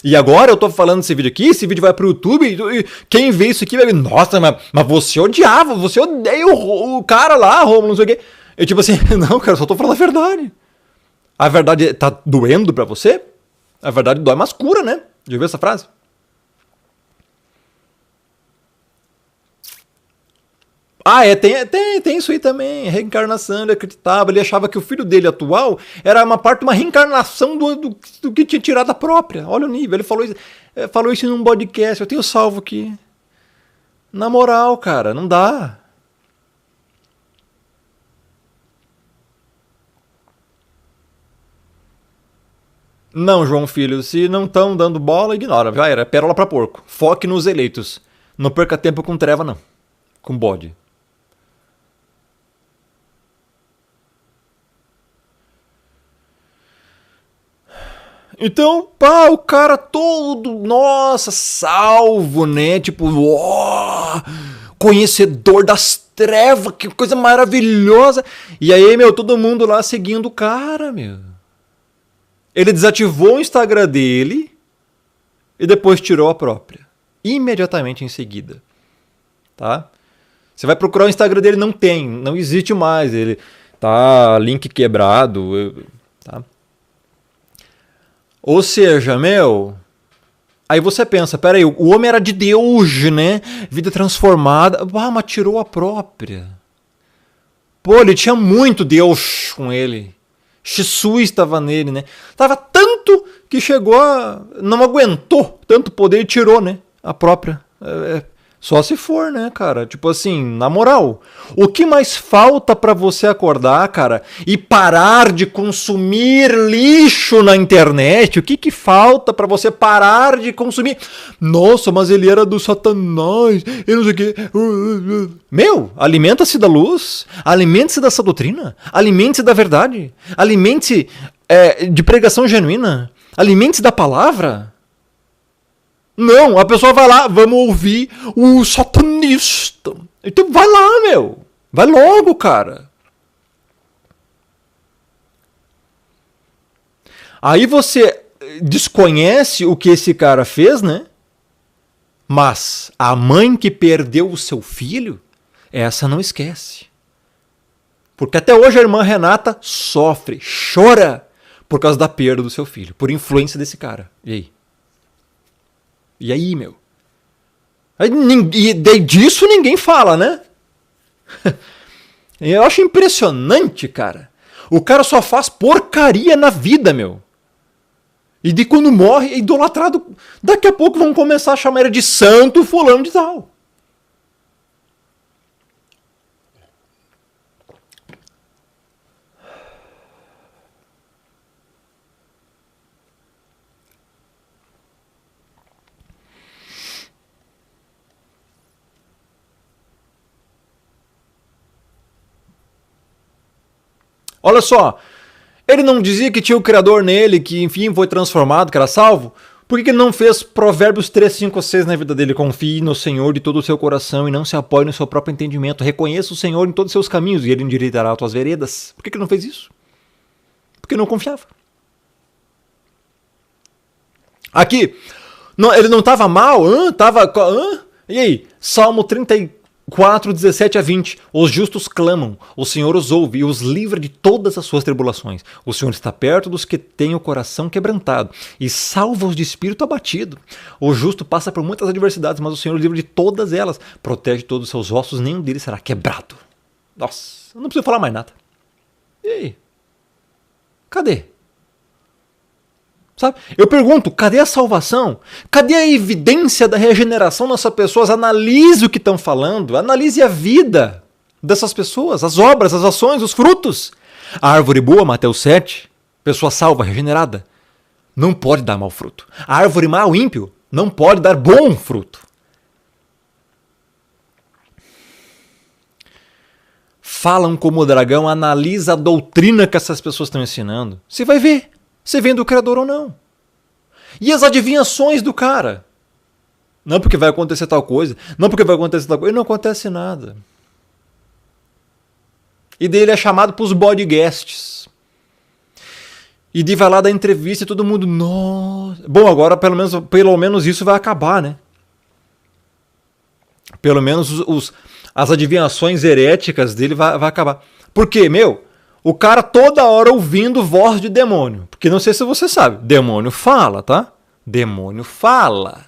E agora eu tô falando desse vídeo aqui, esse vídeo vai pro YouTube, e quem vê isso aqui vai ver, nossa, mas você odiava, você odeia o cara lá, Romulo, não sei o quê. Eu tipo assim, não, cara, eu só tô falando a verdade. A verdade tá doendo pra você? A verdade dói, mas cura, né? Já viu essa frase? Tem isso aí também, reencarnação, ele acreditava, ele achava que o filho dele atual era uma parte de uma reencarnação do que tinha tirado a própria. Olha o nível, ele falou isso num podcast, eu tenho salvo aqui. Na moral, cara, não dá. Não, João Filho, se não estão dando bola, ignora. Já era, pérola pra porco. Foque nos eleitos. Não perca tempo com treva, não. Com bode. Então, pá, o cara todo, nossa, salvo, né? Tipo, ó, conhecedor das trevas, que coisa maravilhosa. E aí, meu, todo mundo lá seguindo o cara, meu. Ele desativou o Instagram dele e depois tirou a própria. Imediatamente em seguida. Tá? Você vai procurar o Instagram dele, não tem, não existe mais. Ele tá link quebrado, tá? Ou seja, meu, aí você pensa, peraí, o homem era de Deus, né? Vida transformada. Ah, mas tirou a própria. Pô, ele tinha muito Deus com ele. Jesus estava nele, né? Tava tanto que chegou a... Não aguentou tanto poder e tirou, né? A própria. Só se for, né, cara? Tipo assim, na moral, o que mais falta pra você acordar, cara, e parar de consumir lixo na internet? O que falta pra você parar de consumir? Nossa, mas ele era do Satanás, e não sei o quê. Meu, alimenta-se da luz, alimente-se dessa doutrina, alimente-se da verdade, alimente-se de pregação genuína, alimente-se da palavra. Não, a pessoa vai lá, vamos ouvir o satanista. Então vai lá, meu. Vai logo, cara. Aí você desconhece o que esse cara fez, né? Mas a mãe que perdeu o seu filho, essa não esquece. Porque até hoje a irmã Renata sofre, chora por causa da perda do seu filho, por influência desse cara. E aí? E aí, meu? E disso ninguém fala, né? Eu acho impressionante, cara. O cara só faz porcaria na vida, meu. E de quando morre, é idolatrado. Daqui a pouco vão começar a chamar ele de santo fulano de tal. Olha só, ele não dizia que tinha o Criador nele, que enfim foi transformado, que era salvo? Por que ele não fez Provérbios 3, 5, 6 na vida dele? Confie no Senhor de todo o seu coração e não se apoie no seu próprio entendimento. Reconheça o Senhor em todos os seus caminhos e ele endireitará as tuas veredas. Por que ele não fez isso? Porque não confiava. Aqui, ele não estava mal? E aí? Salmo 34, 17 a 20. Os justos clamam, o Senhor os ouve e os livra de todas as suas tribulações. O Senhor está perto dos que têm o coração quebrantado e salva-os de espírito abatido. O justo passa por muitas adversidades, mas o Senhor os livra de todas elas. Protege todos os seus ossos, nenhum deles será quebrado. Nossa, eu não preciso falar mais nada. E aí? Cadê? Sabe? Eu pergunto, cadê a salvação? Cadê a evidência da regeneração dessas pessoas? Analise o que estão falando, analise a vida dessas pessoas, as obras, as ações, os frutos. A árvore boa, Mateus 7, pessoa salva, regenerada, não pode dar mau fruto. A árvore má, o ímpio, não pode dar bom fruto. Falam como o dragão, analisa a doutrina que essas pessoas estão ensinando. Você vai ver. Você vem do Criador ou não. E as adivinhações do cara? Não porque vai acontecer tal coisa, não porque vai acontecer tal coisa, e não acontece nada. E daí ele é chamado para os podcasts. E de vai lá dar entrevista e todo mundo, nossa. Bom, agora pelo menos isso vai acabar, né? Pelo menos as adivinhações heréticas dele vai acabar. Por quê, meu? O cara toda hora ouvindo voz de demônio. Porque não sei se você sabe, demônio fala, tá? Demônio fala.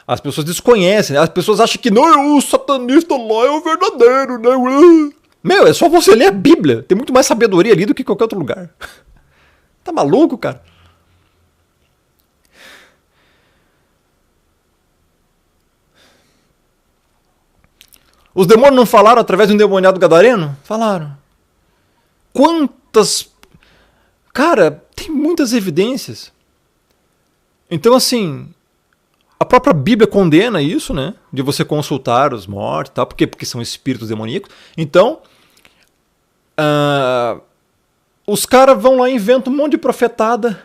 As pessoas desconhecem, né? As pessoas acham que não, o satanista lá é o verdadeiro, né? Meu, é só você ler a Bíblia. Tem muito mais sabedoria ali do que em qualquer outro lugar. Tá maluco, cara? Os demônios não falaram através de um endemoniado gadareno? Falaram. Quantas... Cara, tem muitas evidências. Então, assim, a própria Bíblia condena isso, né? De você consultar os mortos e tal. Por quê? Porque são espíritos demoníacos. Então, os caras vão lá e inventam um monte de profetada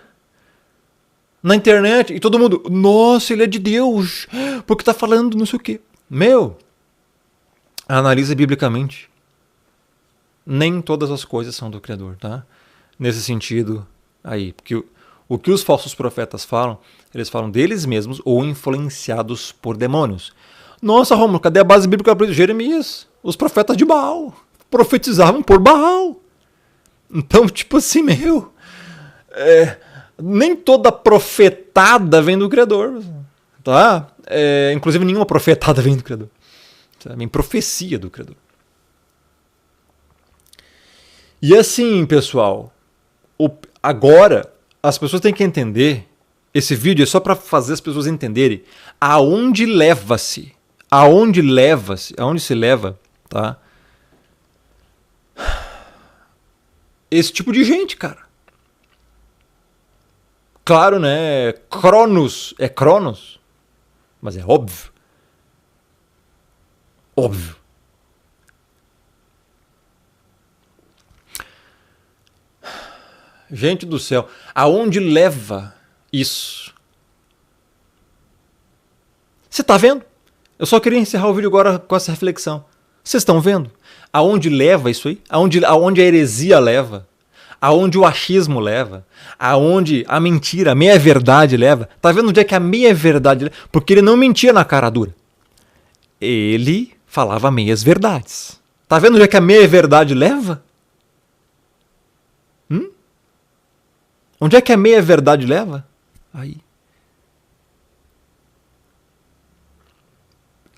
na internet. E todo mundo, nossa, ele é de Deus. Porque tá falando não sei o quê. Meu, analisa biblicamente. Nem todas as coisas são do Criador, tá? Nesse sentido aí. Porque o que os falsos profetas falam, eles falam deles mesmos ou influenciados por demônios. Nossa, Rômulo, cadê a base bíblica para Jeremias? Os profetas de Baal profetizavam por Baal. Então, tipo assim, meu... nem toda profetada vem do Criador, tá? Inclusive, nenhuma profetada vem do Criador. Vem profecia do Criador. E assim, pessoal, agora as pessoas têm que entender, esse vídeo é só para fazer as pessoas entenderem aonde leva-se, aonde se leva, tá? Esse tipo de gente, cara. Claro, né? Cronos é Cronos, mas é óbvio. Óbvio. Gente do céu, aonde leva isso? Você tá vendo? Eu só queria encerrar o vídeo agora com essa reflexão. Vocês estão vendo? Aonde leva isso aí? Aonde a heresia leva? Aonde o achismo leva? Aonde a mentira, a meia-verdade leva? Tá vendo onde é que a meia-verdade leva? Porque ele não mentia na cara dura. Ele falava meias-verdades. Tá vendo onde é que a meia-verdade leva? Onde é que a meia-verdade leva? Aí.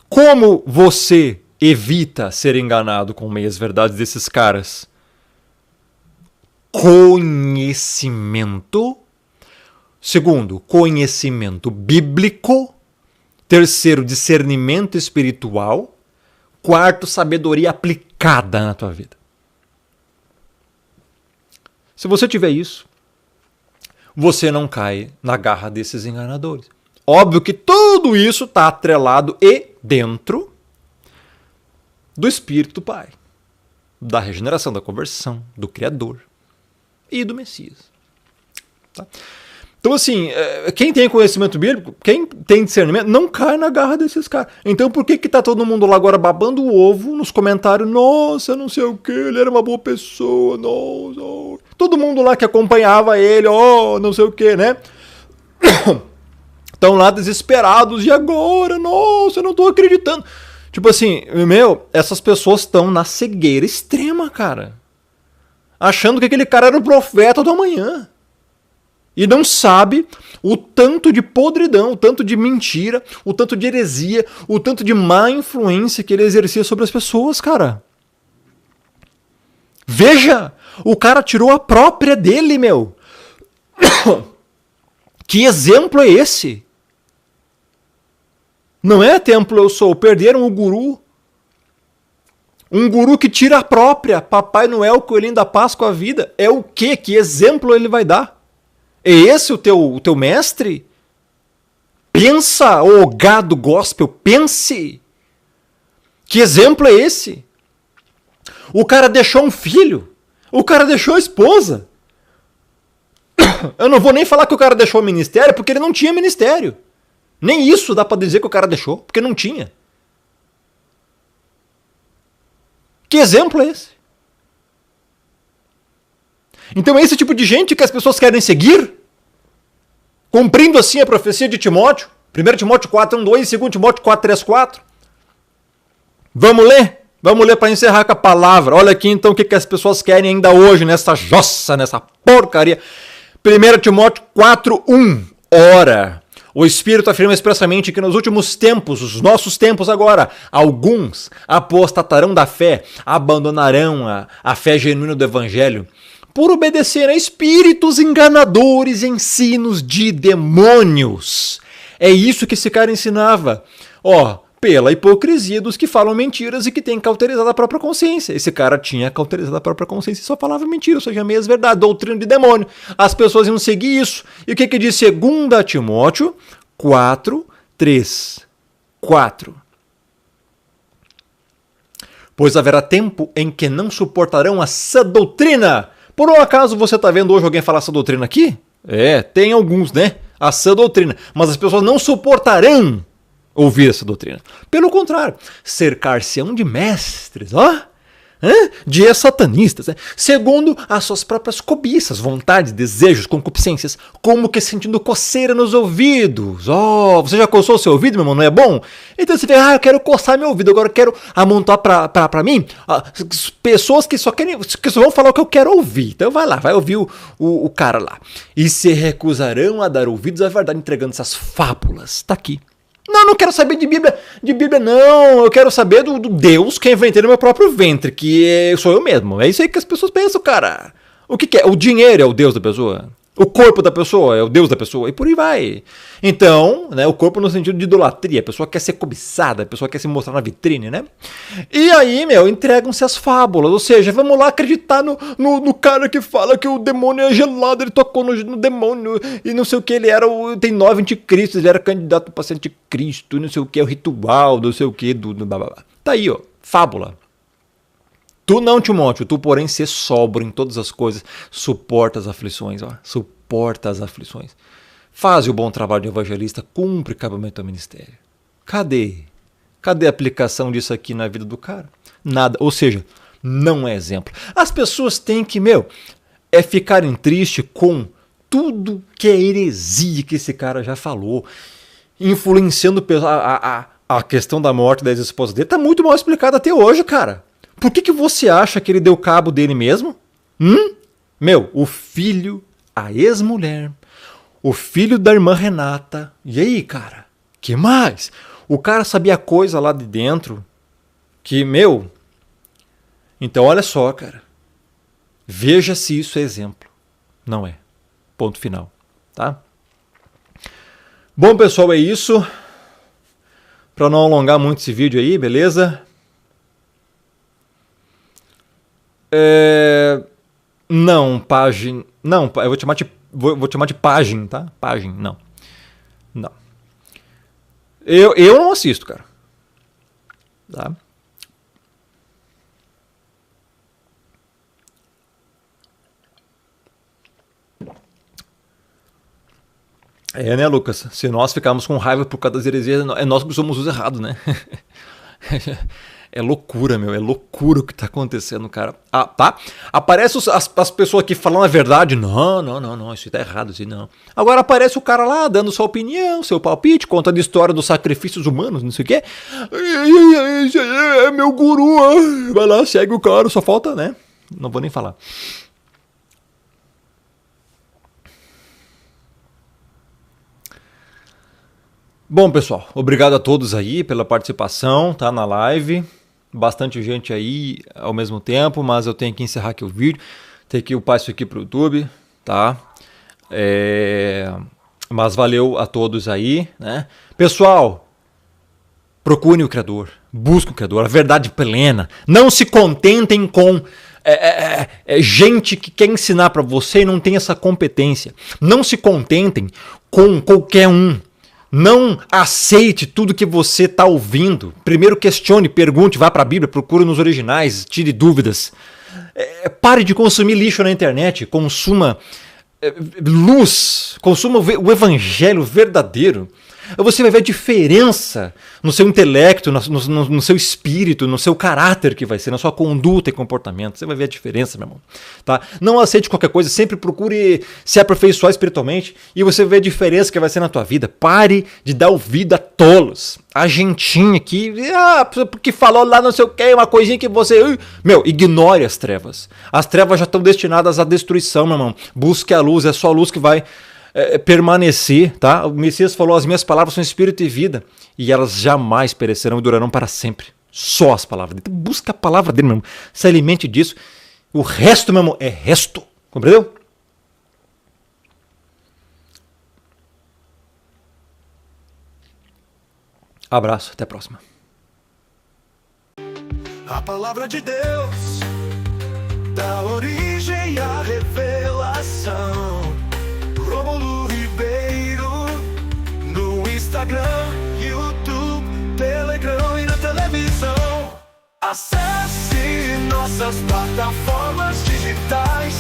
Como você evita ser enganado com meias-verdades desses caras? Conhecimento. Segundo, conhecimento bíblico. Terceiro, discernimento espiritual. Quarto, sabedoria aplicada na tua vida. Se você tiver isso, você não cai na garra desses enganadores. Óbvio que tudo isso está atrelado e dentro do Espírito do Pai, da regeneração, da conversão, do Criador e do Messias. Tá? Então, assim, quem tem conhecimento bíblico, quem tem discernimento, não cai na garra desses caras. Então, por que tá todo mundo lá agora babando o ovo nos comentários? Nossa, não sei o que, ele era uma boa pessoa, nossa. Todo mundo lá que acompanhava ele, não sei o que, né? Estão lá desesperados, e agora? Nossa, eu não tô acreditando. Tipo assim, essas pessoas estão na cegueira extrema, cara. Achando que aquele cara era o profeta do amanhã. E não sabe o tanto de podridão, o tanto de mentira, o tanto de heresia, o tanto de má influência que ele exercia sobre as pessoas, cara. Veja, o cara tirou a própria dele, meu. Que exemplo é esse? Não é templo eu sou, perderam o guru. Um guru que tira a própria, Papai Noel, Coelhinho da Páscoa, a vida. É o quê? Que exemplo ele vai dar? É esse o teu mestre? Pensa, ô gado gospel, pense. Que exemplo é esse? O cara deixou um filho. O cara deixou a esposa. Eu não vou nem falar que o cara deixou o ministério, porque ele não tinha ministério. Nem isso dá pra dizer que o cara deixou, porque não tinha. Que exemplo é esse? Então é esse tipo de gente que as pessoas querem seguir, cumprindo assim a profecia de Timóteo, 1 Timóteo 4:1-2 e 2 Timóteo 4:3-4. Vamos ler? Vamos ler para encerrar com a palavra. Olha aqui então o que as pessoas querem ainda hoje, nessa jossa, nessa porcaria. 1 Timóteo 4:1. Ora, o Espírito afirma expressamente que nos últimos tempos, os nossos tempos agora, alguns apostatarão da fé, abandonarão a fé genuína do Evangelho, por obedecer a espíritos enganadores e ensinos de demônios. É isso que esse cara ensinava. Pela hipocrisia dos que falam mentiras e que têm cauterizado a própria consciência. Esse cara tinha cauterizado a própria consciência e só falava mentira, ou seja, meias verdade, doutrina de demônio. As pessoas iam seguir isso. E o que diz 2 Timóteo 4, 3, 4? Pois haverá tempo em que não suportarão a sã doutrina. Por um acaso você está vendo hoje alguém falar essa doutrina aqui? Tem alguns, né? A sã doutrina. Mas as pessoas não suportarão ouvir essa doutrina. Pelo contrário, cercar-se-ão de mestres, de satanistas, segundo as suas próprias cobiças, vontades, desejos, concupiscências, como que sentindo coceira nos ouvidos. Você já coçou o seu ouvido, meu irmão? Não é bom? Então você vê, eu quero coçar meu ouvido, agora eu quero amontar pra mim pessoas que só vão falar o que eu quero ouvir. Então vai ouvir o cara lá. E se recusarão a dar ouvidos à verdade, entregando essas fábulas. Tá aqui. Não quero saber de Bíblia não, eu quero saber do Deus que eu inventei no meu próprio ventre, que sou eu mesmo. É isso aí que as pessoas pensam, cara. O que é? O dinheiro é o Deus da pessoa? O corpo da pessoa é o Deus da pessoa? E por aí vai. Então, o corpo no sentido de idolatria, a pessoa quer ser cobiçada, a pessoa quer se mostrar na vitrine, né? E aí, entregam-se as fábulas, ou seja, vamos lá acreditar no cara que fala que o demônio é gelado, ele tocou no demônio e não sei o que, tem 9 anticristos, ele era candidato para ser anticristo, não sei o que, é o ritual, não sei o que, Tá aí, fábula. Tu não, Timóteo, tu porém ser sóbrio em todas as coisas, suporta as aflições, suporta as aflições. Faz o bom trabalho de evangelista, cumpre cabimento ao ministério. Cadê a aplicação disso aqui na vida do cara? Nada, ou seja, não é exemplo. As pessoas têm que, ficarem tristes com tudo que é heresia que esse cara já falou, influenciando a questão da morte da ex-esposa dele, tá muito mal explicado até hoje, cara. Por que você acha que ele deu cabo dele mesmo? O filho, a ex-mulher, o filho da irmã Renata. E aí, cara? Que mais? O cara sabia coisa lá de dentro que, Então, olha só, cara. Veja se isso é exemplo. Não é. Ponto final. Tá? Bom, pessoal, é isso. Para não alongar muito esse vídeo aí, beleza? Não, página. Não, eu vou te chamar de página, tá? Página, não. Não. Eu não assisto, cara. Tá? Né, Lucas? Se nós ficarmos com raiva por causa das heresias, é nós que somos os errados, né? É loucura, é loucura o que tá acontecendo, cara. Tá? Aparece as pessoas que falam a verdade. Não, isso tá errado, assim, não. Agora aparece o cara lá dando sua opinião, seu palpite, contando a história dos sacrifícios humanos, não sei o quê. É meu guru, vai lá, segue o cara, só falta, né? Não vou nem falar. Bom, pessoal, obrigado a todos aí pela participação, tá, na live. Bastante gente aí ao mesmo tempo, mas eu tenho que encerrar aqui o vídeo. Tenho que upar isso aqui pro YouTube, tá? Mas valeu a todos aí, né? Pessoal, procurem o Criador, busquem o Criador, a verdade plena. Não se contentem com gente que quer ensinar para você e não tem essa competência. Não se contentem com qualquer um. Não aceite tudo que você está ouvindo. Primeiro questione, pergunte, vá para a Bíblia, procure nos originais, tire dúvidas. Pare de consumir lixo na internet, consuma luz, consuma o evangelho verdadeiro. Você vai ver a diferença no seu intelecto, no seu espírito, no seu caráter que vai ser, na sua conduta e comportamento. Você vai ver a diferença, meu irmão. Tá? Não aceite qualquer coisa, sempre procure se aperfeiçoar espiritualmente e você vai ver a diferença que vai ser na tua vida. Pare de dar ouvido a tolos. A gentinha aqui, porque falou lá não sei o que, uma coisinha que você... Ignore as trevas. As trevas já estão destinadas à destruição, meu irmão. Busque a luz, é só a luz que vai... permanecer, tá? O Messias falou, as minhas palavras são espírito e vida, e elas jamais perecerão e durarão para sempre. Só as palavras dele. Então, busca a palavra dele, meu irmão. Se alimente disso. O resto, meu irmão, é resto. Compreendeu? Abraço, até a próxima. A palavra de Deus dá origem à revelação. Rômulo Ribeiro no Instagram, YouTube, Telegram e na televisão. Acesse nossas plataformas digitais.